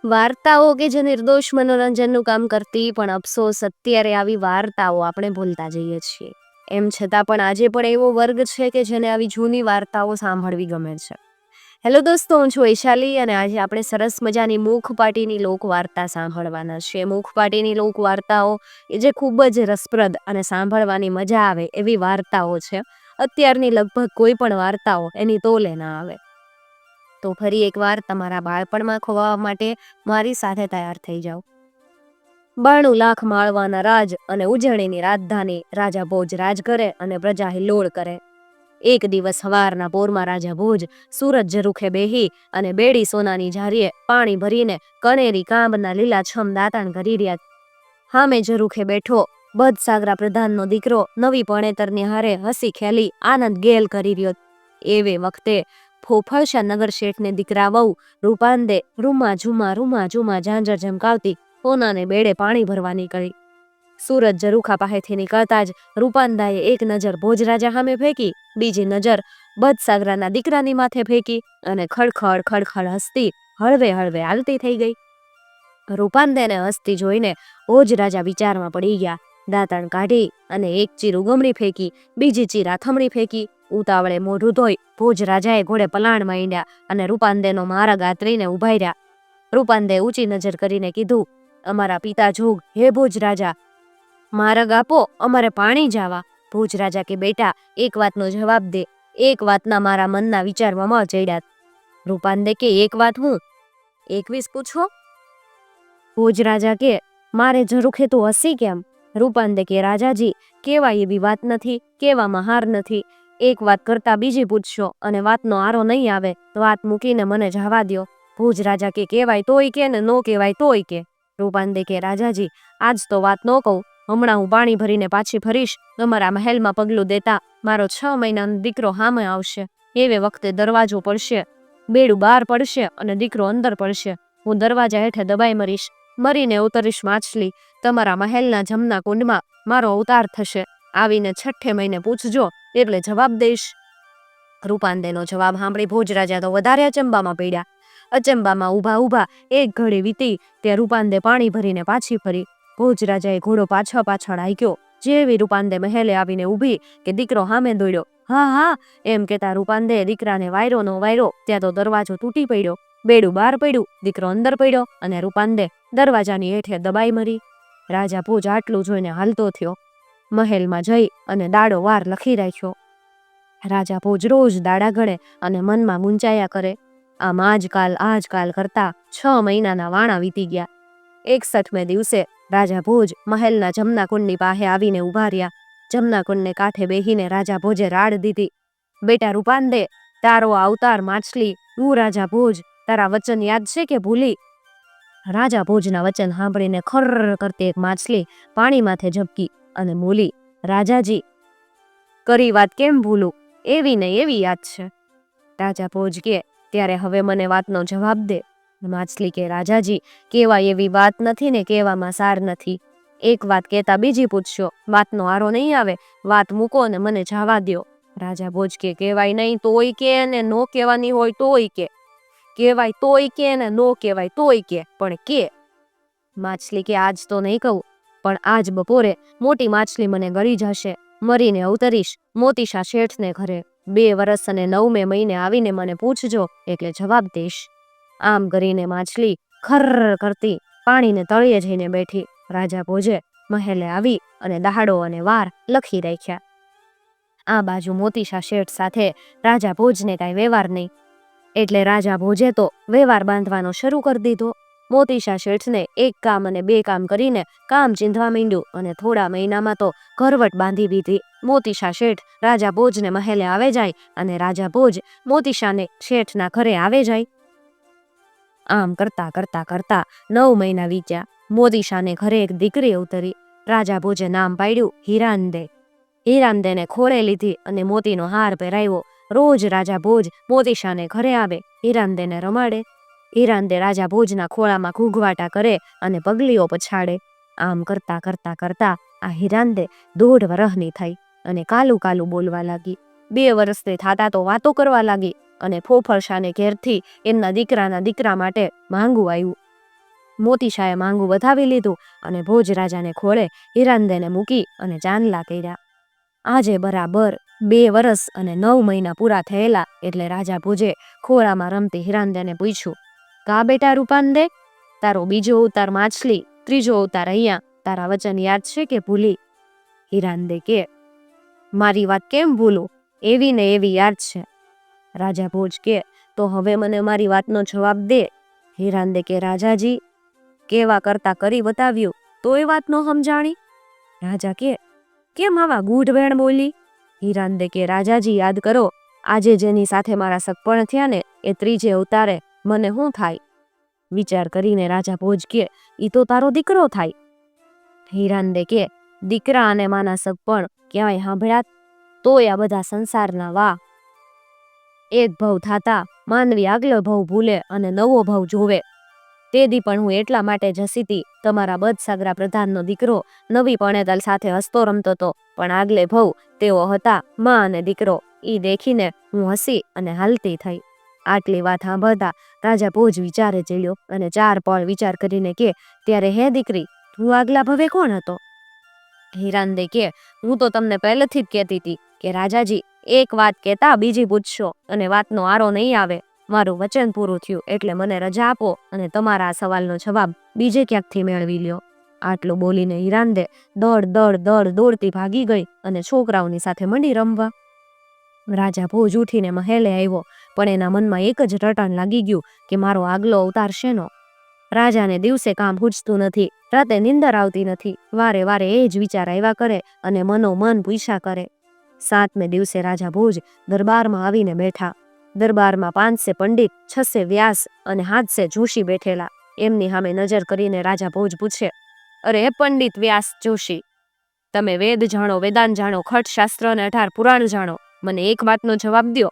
વાર્તાઓ કે જે નિર્દોષ મનોરંજનનું કામ કરતી, પણ અફસોસ અત્યારે આવી વાર્તાઓ આપણે ભૂલતા જઈએ છીએ. એમ છતાં પણ આજે પણ એવો વર્ગ છે કે જેને આવી જૂની વાર્તાઓ સાંભળવી ગમે છે. હેલો દોસ્તો, હું છું વૈશાલી અને આજે આપણે સરસ મજાની મૂખપાટીની લોકવાર્તા સાંભળવાના છીએ. મૂખપાટીની લોકવાર્તાઓ એ જે ખૂબ જ રસપ્રદ અને સાંભળવાની મજા આવે એવી વાર્તાઓ છે. અત્યારની લગભગ કોઈ પણ વાર્તાઓ એની તોલે ના આવે. તો ફરી એકવાર તમારા બાળપણમાં ખોવાવા માટે મારી સાથે તૈયાર થઈ જાઓ. 92 લાખ માળવાના રાજ અને ઉજણીની રાજધાની રાજા ભોજ રાજ કરે અને પ્રજા હિલ્લોળ કરે. એક દિવસ સવારના પોરમાં રાજા ભોજ સૂરજ ઝરૂખે બેહી અને બેડી સોનાની જારીએ પાણી ભરીને કણેરી કાંબના લીલાછમ દાંતણ કરી રહ્યા. હામે ઝરૂખે બેઠો બદસાગરા પ્રધાનનો દીકરો નવી પણેતરની હારે હસી ખેલી આનંદ ગેલ કરી રહ્યો. એવે વખતે ફોફળશા નગર શેઠને દીકરા વહુ રૂપાંદે રૂમા ઝુમા ઝાંઝર ઝમકાવતી સોનાને બેડે પાણી ભરવા નીકળી. સૂરજ ઝરૂખા પાસેથી નીકળતા જ રૂપાંદાએ એક નજર ભોજરાજા સામે ફેંકી, બીજી નજર બદસાગરાના દીકરાની માથે ફેંકી અને ખડખડ હસતી હળવે હળવે હાલતી થઈ ગઈ. રૂપાંદેને હસતી જોઈને ભોજરાજા વિચારમાં પડી ગયા. દાંતણ કાઢી અને એક ચીર ઉગમણી ફેંકી, બીજી ચીર આથમણી ફેંકી. ઉતાવળે મોઢું ધોઈ ભોજરાજાએ ઘોડે પલાણ માંડ્યા અને રૂપાંદેનો માર્ગ આતરીને ઉભા રહ્યા. રૂપાંદે ઊંચી નજર કરીને કીધું, અમારા પિતા જોગ, હે ભોજરાજા, માર્ગ આપો, અમારે પાણી જાવા. ભોજરાજા કે બેટા, એક વાતનો જવાબ દે. એક વાતના મારા મનના વિચારમાં ચડ્યા. રૂપાંદે કે એક વાત હું? 21 પૂછો. ભોજરાજા કે મારે ઝરૂખે તું હસી કેમ? રૂપાંદે કે રાજાજી, કેવાય એવી વાત નથી, કેવામાં હાર નથી. એક વાત કરતા બીજી પૂછશો અને વાતનો આરો નહીં આવે તો વાત મૂકીને મને જવા દ્યો. ભોજરાજા કે કેવાય તોય કે ને નો કેવાય તોય કે. રૂપાંદે કે રાજાજી, આજ તો વાત ન કહું, હમણાં હું પાણી ભરીને પાછી ફરીશ. તમારા મહેલમાં પગલું દેતા મારો 6 મહિનાનો દીકરો સામે આવશે. એવે વખતે દરવાજો પડશે, બેડું બહાર પડશે અને દીકરો અંદર પડશે. હું દરવાજા હેઠે દબાઈ મરીશ, મરીને ઉતરીશ માછલી. તમારા મહેલના જમના કુંડમાં મારો અવતાર થશે. આવીને 6 મહિને પૂછજો એટલે જવાબ દઈશ. રૂપાંદેનો જવાબ સાંભળી ભોજરાજા તો વધારે અચંબામાં પડ્યા. અચંબામાં ઊભા એક ઘડી વીતી તે રૂપાંદે પાણી ભરીને પાછી ફરી. ભોજરાજાએ ઘોડો પાછળ હાંક્યો. જેવી રૂપાંદે મહેલે આવીને ઊભી કે દીકરો સામે દોડ્યો. હા એમ કેતા રૂપાંદે દીકરાને વાયરો નો વાયરો ત્યાં તો દરવાજો તૂટી પડ્યો. બેડું બહાર પડ્યું, દીકરો અંદર પડ્યો અને રૂપાંદે દરવાજાની હેઠે દબાઈ મરી. રાજા ભોજ આટલું જોઈને હાલતો થયો. મહેલમાં જઈ અને દાડો વાર લખી રાખ્યો. રાજા ભોજ રોજ દાડા ગણે અને મનમાં મૂંચાયા કરે. આમ આજકાલ કરતા 6 મહિનાના વાણા વીતી ગયા. 61મે દિવસે રાજા ભોજ મહેલના જમના કુંડની પાસે આવીને ઉભા રહ્યા. જમના કુંડને કાંઠે બેહીને રાજા ભોજે રાડ દીધી. બેટા રૂપાંદે, તારો અવતાર માછલી, તું રાજા ભોજ, તારા વચન યાદ છે કે ભૂલી? રાજા ભોજના વચન સાંભળીને ખર્ર કરતી એક માછલી પાણી માથે ઝબકી અને બોલી, રાજાજી, કરી વાત કેમ ભૂલું? એવી નહીં એવી યાદ છે. રાજા ભોજ કે ત્યારે હવે મને વાતનો જવાબ દે. માછલી કે રાજાજી, કેવાય એવી વાત નથી ને કેવામાં સાર નથી. એક વાત કેતા બીજી પૂછશો, વાતનો આરો નહીં આવે. વાત મૂકો ને મને જવા દ્યો. રાજા ભોજ કે કેવાય નહીં તોય કે ને નો કહેવાની હોય તોય કે. કેવાય તોય કે ને નો કહેવાય તોય કે, પણ કે. માછલી કે આજ તો નહીં કહું, પણ આજ બપોરે મોટી માછલી મને ગળી જશે. મરીને અવતરીશ મોતીશા શેઠને ઘરે. 2 વર્ષ અને 9મે મહિને આવીને મને પૂછજો એટલે જવાબ દઈશ. આમ કરીને માછલી ખર્ર કરતી પાણીને તળિયે જઈને બેઠી. રાજા ભોજે મહેલે આવી અને દાડો અને વાર લખી રાખ્યા. આ બાજુ મોતીશા શેઠ સાથે રાજા ભોજને કાંઈ વ્યવહાર નહીં, એટલે રાજા ભોજે તો વ્યવહાર બાંધવાનો શરૂ કરી દીધો. મોતીશા શેઠને 1 કામ અને 2 કામ કરીને કામ ચીંધવા માંડ્યું અને થોડા મહિનામાં તો ઘરવટ બાંધી દીધી. મોતીશા શેઠ રાજા ભોજને મહેલે આવે જાય અને રાજા ભોજ મોતીશાને શેઠના ઘરે આવે જાય. આમ કરતા 9 મહિના વીત્યા. મોતીશાને ઘરે એક દીકરી અવતરી. રાજા ભોજે નામ પાડ્યું હીરાંદે. હીરાંદેને ખોળે લીધી અને મોતીનો હાર પહેરાવ્યો. રોજ રાજા ભોજ મોતીશાને ઘરે આવે, હીરાંદેને રમાડે. હીરાંદે રાજા ભોજના ખોળામાં ઘૂઘવાટા કરે અને પગલીઓ પછાડે. આમ કરતા આ હીરાંદે 1.5 વર્ષની થઈ અને કાલું બોલવા લાગી. 2 વર્ષથી થાતા તો વાતો કરવા લાગી અને ફોફળશાને ઘેરથી એમના દીકરા માટે માંગવું આવ્યું. મોતીશાએ માંગું વધાવી લીધું અને ભોજ રાજાને ખોળે હિરાંદેને મૂકી અને ચાંદલા કર્યા. આજે બરાબર 2 વર્ષ અને 9 મહિના પૂરા થયેલા એટલે રાજા ભોજે ખોળામાં રમતી હિરાંદેને પૂછ્યું, કા બેટા રૂપાંદે, તારો બીજો અવતાર માછલી, ત્રીજો અવતાર અહીંયા, તારા વચન યાદ છે કે ભૂલી? હિરાંદે કે, મારી વાત કેમ ભૂલું, એવી ને એવી યાદ છે. રાજા ભોજ કે, તો હવે મને મારી વાતનો જવાબ દે. હિરાંદે કે, રાજાજી, કેવા કરતા કરી બતાવ્યું તોય વાત ન સમજાણી. રાજા કે, કેમ આવા ગૂઢ વેણ બોલી? હિરાંદે કે, રાજાજી યાદ કરો, આજે જેની સાથે મારા સગપણ થયા ને એ ત્રીજે અવતારે મને શું થાય? વિચાર કરીને રાજા ભોજ કે, ઈ તો તારો દીકરો થાય. હિરાંદે કે, દીકરા અને માના સગપણ ક્યાંય સાંભળ્યા? તોય આ બધા સંસારના વાહ. એક ભવ થાતા માનવી આગલો ભવ ભૂલે અને નવો ભવ જોવે. તે દી પણ હું એટલા માટે જસીતી તમારા બદસાગરા પ્રધાનનો દીકરો નવી પણેતલ સાથે હસતો રમતો હતો, પણ આગલે ભવ તેઓ હતા માં અને દીકરો. ઈ દેખીને હું હસી અને હાલતી થઈ. આટલી વાત સાંભળતા રાજા ભોજ વિચારે ચડ્યો અને 4 પળ વિચાર કરીને કે, ત્યારે હે દીકરી, તું આગલા ભવે કોણ હતો? હિરાંદે કે, હું તો તમને પહેલેથી જ કહેતી હતી કે રાજાજી, એક વાત કહેતા બીજી પૂછશો અને વાતનો આરો નહીં આવે. મારું વચન પૂરું થયું એટલે મને રજા આપો અને તમારા આ સવાલનો જવાબ બીજે ક્યાંકથી મેળવી લ્યો. આટલું બોલીને હિરાંદે દોડતી ભાગી ગઈ અને છોકરાઓની સાથે મંડી રમવા. રાજા ભોજ ઉઠીને મહેલે આવ્યો, પણ એના મનમાં એક જ રટણ લાગી ગયું કે મારો આગલો અવતાર શેનો? રાજાને દિવસે કામ પૂછતું નથી, રાતે નીંદર આવતી નથી, વારે વારે એ જ વિચાર આવ્યા કરે અને મનોમન પૂછ્યા કરે. 7મે દિવસે રાજા ભોજ દરબારમાં આવીને બેઠા. દરબારમાં 500 પંડિત, 600 વ્યાસ અને 700 જોશી બેઠેલા. એમની સામે નજર કરીને રાજા ભોજ પૂછે, અરે પંડિત વ્યાસ જોશી, તમે વેદ જાણો, વેદાંત જાણો, ખટ શાસ્ત્ર અને 18 પુરાણ જાણો, મને એક વાતનો જવાબ દ્યો.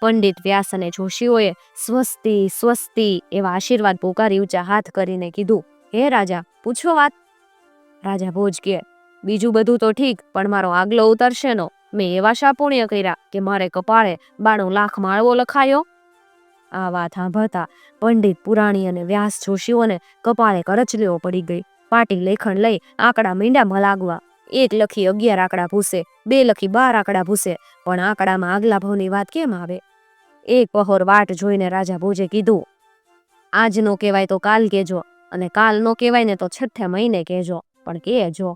પંડિત વ્યાસ અને જોશીઓએ સ્વસ્તિ સ્વસ્તિ એવા આશીર્વાદ પોકારી ઊંચા હાથ કરીને કીધું, હે રાજા, પૂછો વાત. રાજા ભોજ કે, બીજું બધું તો ઠીક, પણ મારો આગલો અવતાર શેનો? મેં એવા શા પુણ્ય કર્યા કે મારે કપાળે 92 લાખ માળવો લખાયો? આ વાત સાંભળતા પંડિત પુરાણી અને વ્યાસ જોશીઓને કપાળે કરચલીઓ પડી ગઈ. પાટી લેખણ લઈ આંકડા મીંડા મલાગવા. 1 લખી 11 આંકડા ભૂસે, 2 લખી 12 આંકડા ભૂસે, પણ આંકડામાં આગલા ભવની વાત કેમ આવે? એક પહોર વાટ જોઈને રાજા ભોજે કીધું, આજ નો કહેવાય તો કાલ કહેજો, અને કાલ નો કહેવાય ને તો 6થે મહિને કહેજો, પણ કહેજો.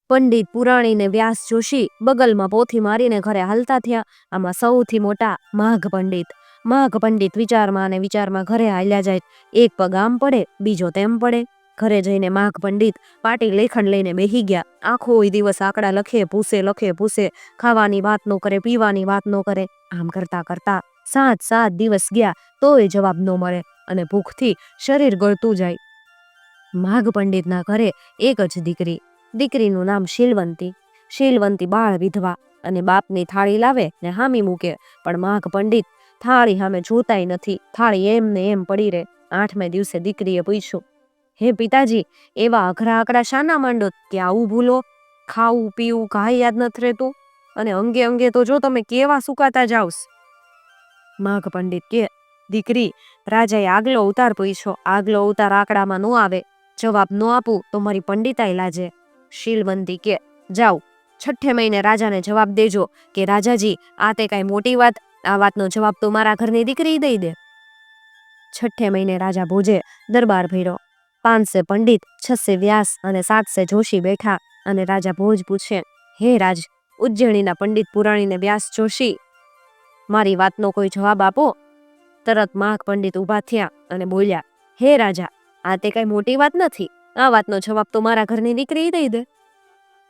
પંડિત પુરાણી ને વ્યાસ જોશી બગલમાં પોથી મારીને ઘરે હાલતા થયા. આમાં સૌથી મોટા માઘ પંડિત. માઘ પંડિત વિચારમાં અને વિચારમાં ઘરે હાલ્યા જાય. એક પગ આમ પડે, બીજો તેમ પડે. ઘરે જઈને માઘ પંડિત પાટી લેખન લઈને બેહી ગયા. આખો દિવસ આંકડા લખે પૂસે, ખાવાની વાત નો કરે, પીવાની વાત નો કરે. આમ કરતા કરતા 7 દિવસ ગયા તોય જવાબ ન મળે અને ભૂખથી શરીર ગળતું જાય. માઘ પંડિતના ઘરે એક જ દીકરી. દીકરીનું નામ શીલવંતી. શીલવંતી બાળ વિધવા અને બાપની થાળી લાવે ને હામી મૂકે, પણ માઘ પંડિત થાળી સામે જોતાય નથી. થાળી એમ ને એમ પડી રહે. 8મે દિવસે દીકરીએ પૂછ્યું, હે પિતાજી, એવા અઘરા આંકડા શાના માંડો કે આવું ભૂલો? ખાવું પીવું કાંઈ યાદ નથી રહેતું, અને અંગે અંગે તો જો તમે કેવા સુકાતા જાવસ. માઘ પંડિત કે, દીકરી, રાજાએ આગલો અવતાર પૂછ્યો, આગલો અવતાર આંકડામાં ન આવે. જવાબ ન આપું તો મારી પંડિતાઈ લાજે. શીલવંતી કે, જાઓ 6થે મહિને રાજાને જવાબ દેજો કે રાજાજી, આ તે કાંઈ મોટી વાત, આ વાતનો જવાબ તો મારા ઘરની દીકરી દઈ દે. 6થે મહિને રાજા ભોજે દરબાર ભર્યો. 500 પંડિત, 600 વ્યાસ અને 700 જોશી બેઠા અને રાજા ભોજ પૂછે, હે રાજ, ઉજ્જૈનીના પંડિત પુરાણીને વ્યાસ જોશી, મારી વાતનો કોઈ જવાબ આપો. તરત માઘ પંડિત ઊભા થયા અને બોલ્યા, હે રાજા, આ તે કઈ મોટી વાત નથી, આ વાતનો જવાબ તો મારા ઘરની દીકરી દઈ દે.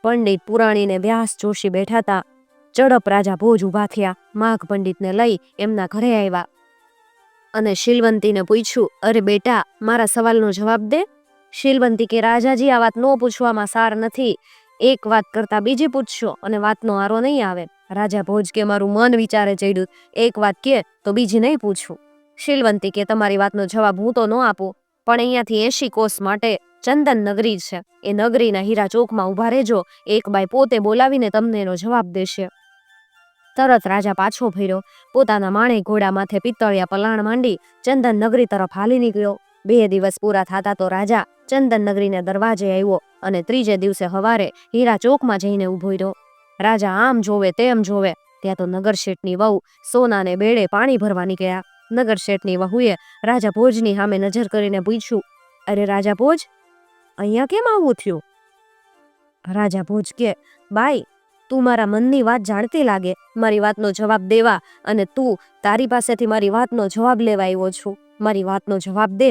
પંડિત પુરાણીને વ્યાસ જોશી બેઠા હતા. ઝડપ રાજા ભોજ ઊભા થયા. માઘ પંડિતને લઈ એમના ઘરે આવ્યા અને શીલવંતીને પૂછ્યું, અરે બેટા, મારા સવાલનો જવાબ દે. શીલવંતી કે, રાજાજી, આ વાત નો પૂછવામાં સાર નથી. એક વાત કરતા બીજી પૂછશો અને વાતનો આરો નહીં આવે. રાજા ભોજ કે, મારું મન વિચારે ચડ્યું, એક વાત કે તો બીજી નહીં પૂછું. શીલવંતી કે, તમારી વાતનો જવાબ હું તો ન આપું, પણ અહીંયાથી 80 કોસ માટે ચંદન નગરી છે. એ નગરીના હીરા ચોકમાં ઊભા રહેજો. એક બાઈ પોતે બોલાવીને તમને એનો જવાબ દેશે. તરત રાજા પાછો ફર્યો. પોતાના માણેક ઘોડા માથે પિત્તળિયા પલાણ માંડી ચંદન નગરી તરફ હાલી નીકળ્યો. 2 દિવસ પૂરા થતા તો રાજા ચંદન નગરીને દરવાજે આવ્યો અને ત્રીજે દિવસે હવારે હીરા ચોકમાં જઈને ઊભો રહ્યો. રાજા આમ જોવે તેમ જોવે ત્યાં તો નગરશેઠની વહુ સોનાને બેડે પાણી ભરવા નીકળ્યા. નગરશેઠની વહુએ રાજા ભોજની સામે નજર કરીને પૂછ્યું, અરે રાજા ભોજ, અહીંયા કેમ આવું થયું? રાજા ભોજ કે, બાઈ, તું મારા મનની વાત જાણતી લાગે, મારી વાતનો જવાબ દેવા, અને તું તારી પાસેથી મારી વાતનો જવાબ લેવા આવ્યો છું. મારી વાતનો જવાબ દે.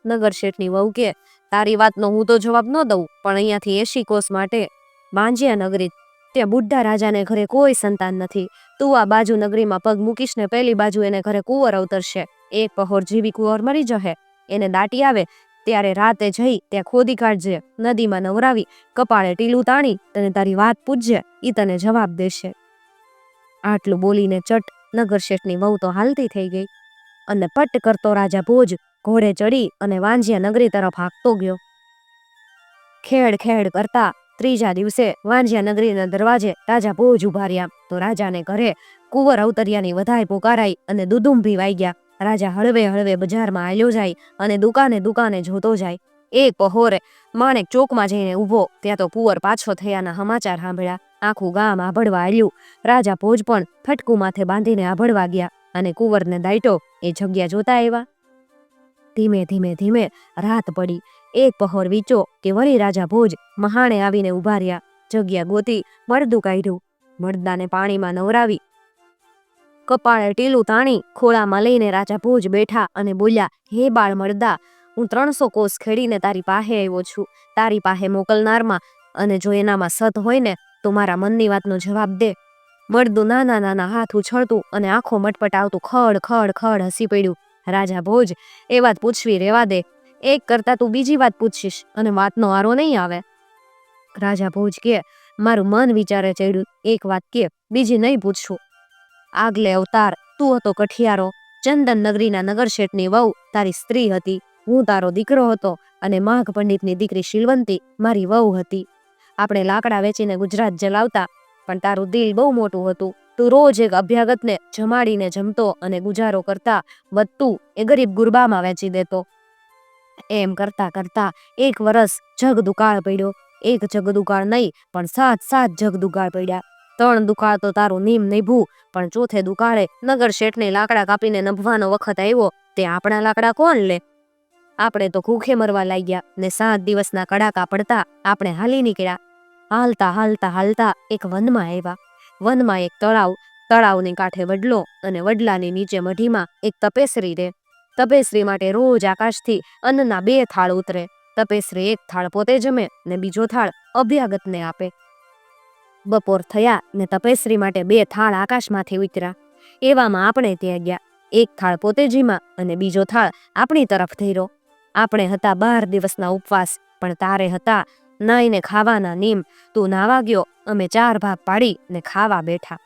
નગરશેઠની વહુ કે, તારી વાતનો હું તો જવાબ ન દઉં, પણ અહીંયાથી 80 કોસ માટે વાંજિયા નગરી, ત્યાં બુઢા રાજાને ઘરે કોઈ સંતાન નથી. તું આ બાજુ નગરીમાં પગ મૂકીશ ને પેલી બાજુ એને ઘરે કુંવર અવતરશે. એક પહોર જીવી કુંવર મરી જશે. એને દાટી આવે ત્યારે રાતે જઈ ત્યાં ખોદી કાઢજે, નદીમાં નવરાવી કપાળે ટીલું તાણી તને તારી વાત પૂછજે, ઈ તને જવાબ દેશે. આટલું બોલીને ચટ નગરશેઠની વહુ તો હાલતી થઈ ગઈ અને પટ કરતો રાજા ભોજ ઘોડે ચડી અને વાંજિયા નગરી તરફ હાંકતો ગયો. ખેડ ખેડ કરતા ત્રીજા દિવસે વાંજિયા નગરીના દરવાજે રાજા ભોજ ઉભા રહ્યા તો રાજાને ઘરે કુંવર અવતરિયાની વધાઈ પોકારાઈ અને દુદુંભી વાગ્યા. રાજા હળવે હળવે બજારમાં હાલ્યો જાય અને દુકાને દુકાને જોતો જાય. એક પહોરે માણેક ચોકમાં જઈને ઊભો ત્યાં તો કુંવર પાછો થયાના સમાચાર સાંભળ્યા. આખું ગામ આભળવા આવ્યું. રાજા ભોજ પણ ફટકું માથે બાંધીને આભળવા ગયા અને કુંવરને દાયટો એ જગ્યા જોતા આવ્યા. ધીમે ધીમે ધીમે રાત પડી. એક પહોર વીચો કે વળી રાજા ભોજ મહાણે આવીને ઉભા રહ્યા. જગ્યા ગોતી મળદું કાઢ્યું, મળદાને પાણીમાં નવરાવી કપાળે ટીલું તાણી ખોળામાં લઈને રાજા ભોજ બેઠા અને બોલ્યા, હે બાળ મળદા, હું 300 કોસ ખેડીને તારી પાસે આવ્યો છું. તારી પાસે મોકલનારમાં અને જો એનામાં સત હોય ને તો મારા મનની વાતનો જવાબ દે. મળદું નાના નાના હાથ ઉછળતું અને આંખો મટપટાવતું ખડ ખડ ખડ હસી પડ્યું. રાજા ભોજ, એ વાત પૂછવી રેવા દે, એક કરતા તું બીજી વાત પૂછીશ અને વાતનો આરો નહીં આવે. રાજા ભોજ કે, મારું મન વિચારે ચડ્યું, એક વાત કે, બીજી નહીં પૂછું. આગલે અવતાર તું હતો કઠિયારો, ચંદન નગરીના નગરશેઠની વહુ તારી સ્ત્રી હતી, હું તારો દીકરો હતો અને માઘ પંડિતની દીકરી શીલવંતી મારી વહુ હતી. આપણે લાકડા વેચીને ગુજરાત ચલાવતા, પણ તારું દિલ બહુ મોટું હતું. તું રોજ એક અભ્યાગતને જમાડીને જમતો અને ગુજારો કરતા વધતું એ ગરીબ ગુરબામાં વેચી દેતો. એમ કરતા કરતા એક વરસ જગ દુકાળ પડ્યો. એક જગ દુકાળ નહીં પણ 7 જગ દુકાળ પડ્યા. 3 દુકાળ તો તારું નીમ નીભું, પણ ચોથે દુકાળે નગર શેઠને લાકડા કાપીને નભવાનો વખત આવ્યો તે આપણા લાકડા કોણ લે? આપણે તો ભૂખે મરવા લાગ્યા ને 7 દિવસના કડાકા પડતા આપણે હાલી નીકળ્યા. હાલતા હાલતા હાલતા એક વનમાં આવ્યા. વનમાં એક તળાવ, તળાવની કાંઠે વડલો અને વડલાની નીચે મઢીમાં એક તપેસરી રહે. તપેસરી માટે રોજ આકાશથી અન્નના 2 થાળ ઉતરે. તપેસરી એક થાળ પોતે જમે ને બીજો થાળ અભ્યાગતને આપે. બપોર થયા ને તપેસરી માટે 2 થાળ આકાશમાંથી ઉતર્યા. એવામાં આપણે ત્યાં ગયા. એક થાળ પોતે જીમા અને બીજો થાળ આપણી તરફ ધર્યો. આપણે હતા 12 દિવસના ઉપવાસ, પણ તારે હતા નાઈને ખાવાના નીમ. તું નાવા ગયો, અમે 4 ભાગ પાડી ને ખાવા બેઠા.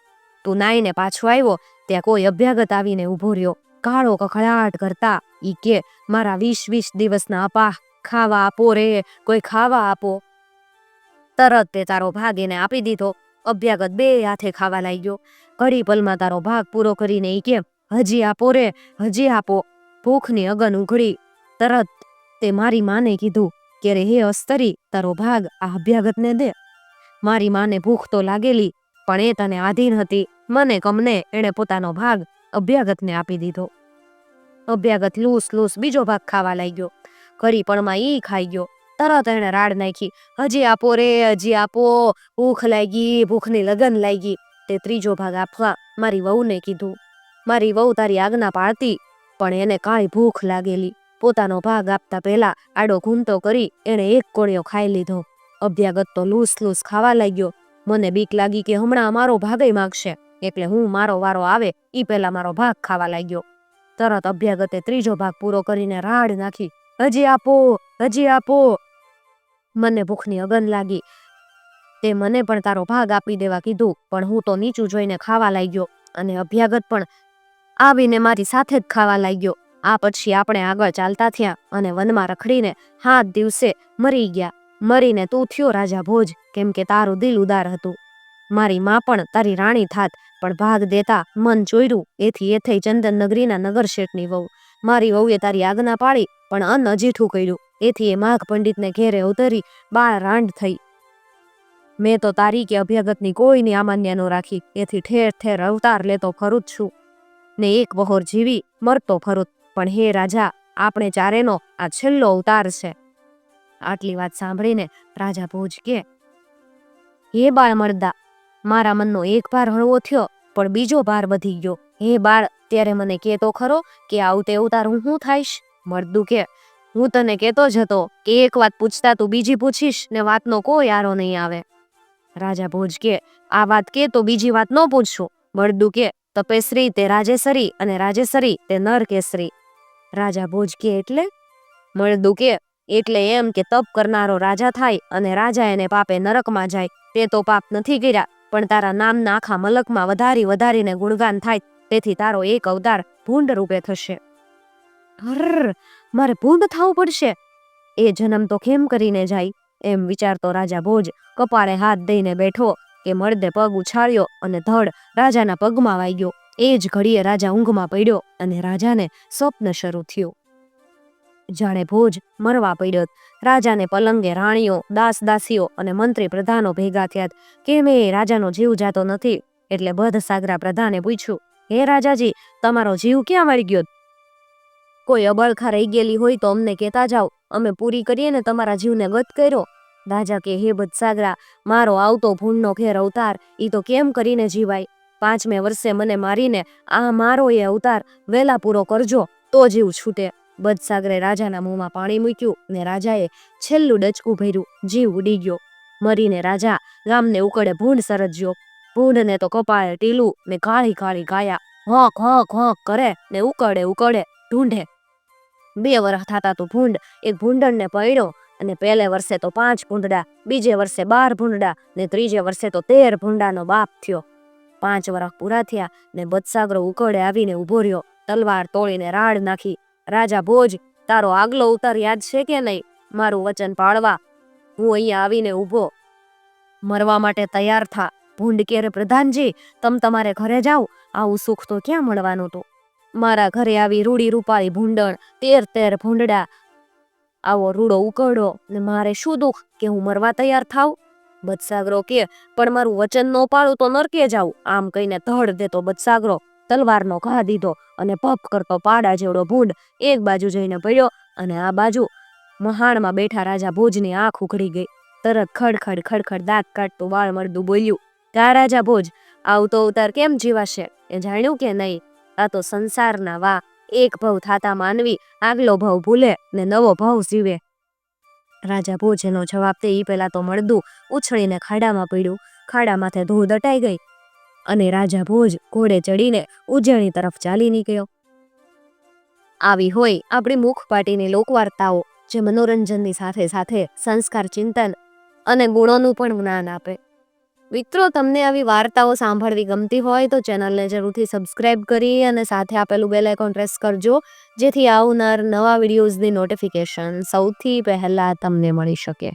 તું નાઈને પાછો આવ્યો ત્યાં કોઈ અભ્યાગત આવીને ઊભો રહ્યો, કાળો કખડાટ કરતા. ઈ કે, મારા 20 દિવસના અપાહ, ખાવા આપો રે, કોઈ ખાવા આપો. તરત તે તારો ભાગ એને આપી દીધો. અભ્યાગત 2 હાથે ખાવા લાગ્યો. ઘડી પલમાં તારો ભાગ પૂરો કરીને ઈ કે, હજી આપો રે, હજી આપો. ભૂખની અગન ઉઘડી. તરત તે મારી માને કીધું કે રે, હે અસ્તરી, તારો ભાગ આ અભ્યાગતને દે. મારી માને ભૂખ તો લાગેલી, પણ એ તને આધીન હતી. મને કમને એણે પોતાનો ભાગ અભ્યાગતને આપી દીધો. અભ્યાગત લૂસ લૂસ બીજો ભાગ ખાવા લાગ્યો. ઘડી પળમાં ઈ ખાઈ ગયો. તરત એણે રાડ નાખી, હજી આપો રે, હજી આપો, ભૂખ લાગી, ભૂખની લગન લાગી. તે ત્રીજો ભાગ આપવા મારી વહુને કીધું. મારી વહુ તારી આજ્ઞા પાળતી, પણ એને કાંઈ ભૂખ લાગેલી. પોતાનો ભાગ આપતા પહેલા આડો ઘૂંટો કરી એણે એક કોળિયો ખાઈ લીધો. અભ્યાગત તો લૂસ લૂસ ખાવા લાગ્યો. મને બીક લાગી કે હમણાં મારો ભાગય માગશે, એટલે હું મારો વારો આવે ઈ પહેલા મારો ભાગ ખાવા લાગ્યો. તરત અભ્યાગતે ત્રીજો ભાગ પૂરો કરીને રાડ નાખી, હજી આપો, હજી આપો. મને ભૂખની અગન લાગી. તે મને પણ તારો ભાગ આપી દેવા કીધું, પણ હું તો નીચું જોઈને ખાવા લાગ્યો અને અભ્યાગત પણ આવીને મારી સાથે જ ખાવા લાગ્યો. આ પછી આપણે આગળ ચાલતા થયા અને વનમાં રખડીને 7 દિવસે મરી ગયા. મરીને તું થયો રાજા ભોજ, કેમ કે તારું દિલ ઉદાર હતું. મારી માં પણ તારી રાણી થાત, પણ ભાગ દેતા મન ચોર્યું. એથી એ થઈ ચંદન નગરીના નગરશેઠની વહુ. મારી વહુએ તારી આજ્ઞા પાડી પણ અન્ન અજીઠું કર્યું, એથી એ માઘ પંડિતને ઘેરે ઉતરી બાળ રાંડ થઈ. મેં તો તારી કે અભ્યાગતની કોઈની અમાન્ય ન રાખી, એથી ઠેર ઠેર અવતાર લેતો ફરું જ છું ને એક વહોર જીવી મરતો ફરું. પણ હે રાજા, આપણે ચારેનો આ છેલ્લો અવતાર છે. આટલી વાત સાંભળીને રાજા ભોજ કે, હે બાળ મળદા, મારા મનનો એક ભાર હળવો થયો પણ બીજો ભાર વધી ગયો. હે બાળ, ત્યારે મને કહેતો ખરો કે આવતે અવતાર હું શું થાઈશ? મળદું કે, હું તને કહેતો જ હતો કે એક વાત પૂછતા તું બીજી પૂછીશ ને વાતનો કોઈ આરો નહીં આવે. રાજા ભોજ કે, આ વાત કે તો બીજી વાત ન પૂછશું. મળદું કે, તપેશ્રી તે રાજેશ્વરી અને રાજેશ્વરી તે નરકેસરી. રાજા ભોજ કે, એટલે? મળદું કે, એટલે એમ કે તપ કરનારો રાજા થાય અને રાજા એને પાપે નરકમાં જાય. તે તો પાપ નથી કર્યા, પણ તારા નામના આખા મલકમાં વધારી વધારીને ગુણગાન થાય, તેથી તારો એક અવતાર ભૂંડ રૂપે થશે. હર, મારે ભૂંડ થવું પડશે? એ જન્મ તો કેમ કરીને જાય? એમ વિચારતો રાજા ભોજ કપાળે હાથ દઈને બેઠો કે મળદે પગ ઉછાળ્યો અને ધડ રાજાના પગમાં વાગ્યો. એ જ ઘડીએ રાજા ઊંઘમાં પડ્યો અને રાજાને સ્વપ્ન શરૂ થયું. જાણે ભોજ મરવા પડ્યો. રાજાને પલંગે રાણીઓ, દાસ દાસીઓ અને મંત્રી પ્રધાનો ભેગા થયા. કેમ એ રાજાનો જીવ જાતો નથી? એટલે બધ પ્રધાને પૂછ્યું, હે રાજાજી, તમારો જીવ ક્યાં મરી ગયો? કોઈ અબળખા રહી ગયેલી હોય તો અમને કહેતા જાઓ, અમે પૂરી કરીએ ને તમારા જીવને ગત કર્યો. રાજા કે, હે બદસાગરા, મારો આવતો ભૂંડનો ઘેર અવતાર ઈ તો કેમ કરીને જીવાય? 5મે વર્ષે મને મારીને આ મારો એ અવતાર વહેલા પૂરો કરજો તો જીવ છૂટે. બદસાગરે રાજાના મોંમાં પાણી મૂક્યું ને રાજાએ છેલ્લું ડચકું ભર્યું. જીવ ઉડી ગયો. મરીને રાજા ગામને ઉકળે ભૂંડ સરજ્યો. ભૂંડને તો કપાળે ટીલું ને કાળી કાળી કાયા, હોંક હોંક હોંક કરે ને ઉકળે ઉકળે ઢૂંઢે. 2 વર્ષ થતા તો ભૂંડ એક ભૂંડણને પડ્યો અને પહેલે વર્ષે તો 5 ભૂંડડા, બીજે વર્ષે 12 ભૂંડડા ને ત્રીજે વર્ષે તો 13 ભૂંડાનો બાપ થયો. 5 વર્ષ પૂરા થયા ને બદસાગરો ઉકળે આવીને ઉભો રહ્યો, તલવાર તોડીને રાડ નાખી. રાજા ભોજ, તારો આગલો અવતાર યાદ છે કે નહીં? મારું વચન પાળવા હું અહીંયા આવીને ઊભો. મરવા માટે તૈયાર થા. ભૂંડ કે, પ્રધાનજી, તમારે ઘરે જાઓ, આવું સુખ તો ક્યાં મળવાનું હતું? મારા ઘરે આવી રૂડી રૂપાળી ભૂંડણ, 13 ભૂંડડા, આવો રૂડો ઉકળો ને મારે શું દુઃખ કે હું મરવા તૈયાર થાવ? બદસાગરો કે, પણ મારું વચન ન પાળું તો નરકે જાઉં. આમ કહીને ધડ દેતો બદસાગરો તલવારનો ઘા દીધો અને પપ કરતો પાડા જેવડો ભૂંડ એક બાજુ જઈને પડ્યો અને આ બાજુ મહાણમાં બેઠા રાજા ભોજની આંખ ઉઘડી ગઈ. તરત ખડખડ ખડખડ દાંત કાઢતું બાળ મળદું બોલ્યું, કા રાજા ભોજ, આવતો અવતાર કેમ જીવાશે? એ જાણ્યું કે નહીં? આ તો સંસારના વા. એક ભવ થાતા માનવી આગલો ભવ ભૂલે ને નવો ભવ જીવે. રાજા ભોજ એનો જવાબ દે ઈ પેલા તો મળદું ઉછળીને ખાડામાં પડ્યું. ખાડામાંથી ધૂળ દટાઈ ગઈ અને રાજા ભોજ ઘોડે ચડીને ઉજ્જૈની તરફ ચાલી નીકળ્યો. આવી હોય આપણી મુખપાટીની લોકવાર્તાઓ, જે મનોરંજનની સાથે સાથે સંસ્કાર, ચિંતન અને ગુણોનું પણ જ્ઞાન આપે. મિત્રો, તમને આવી વાર્તાઓ સાંભળવી ગમતી હોય તો ચેનલને જરૂરથી સબસ્ક્રાઇબ કરી અને સાથે આપેલું બેલ આઇકોન પ્રેસ કરજો, જેથી આવનાર નવા વિડીયોઝની નોટિફિકેશન સૌથી પહેલા તમને મળી શકે.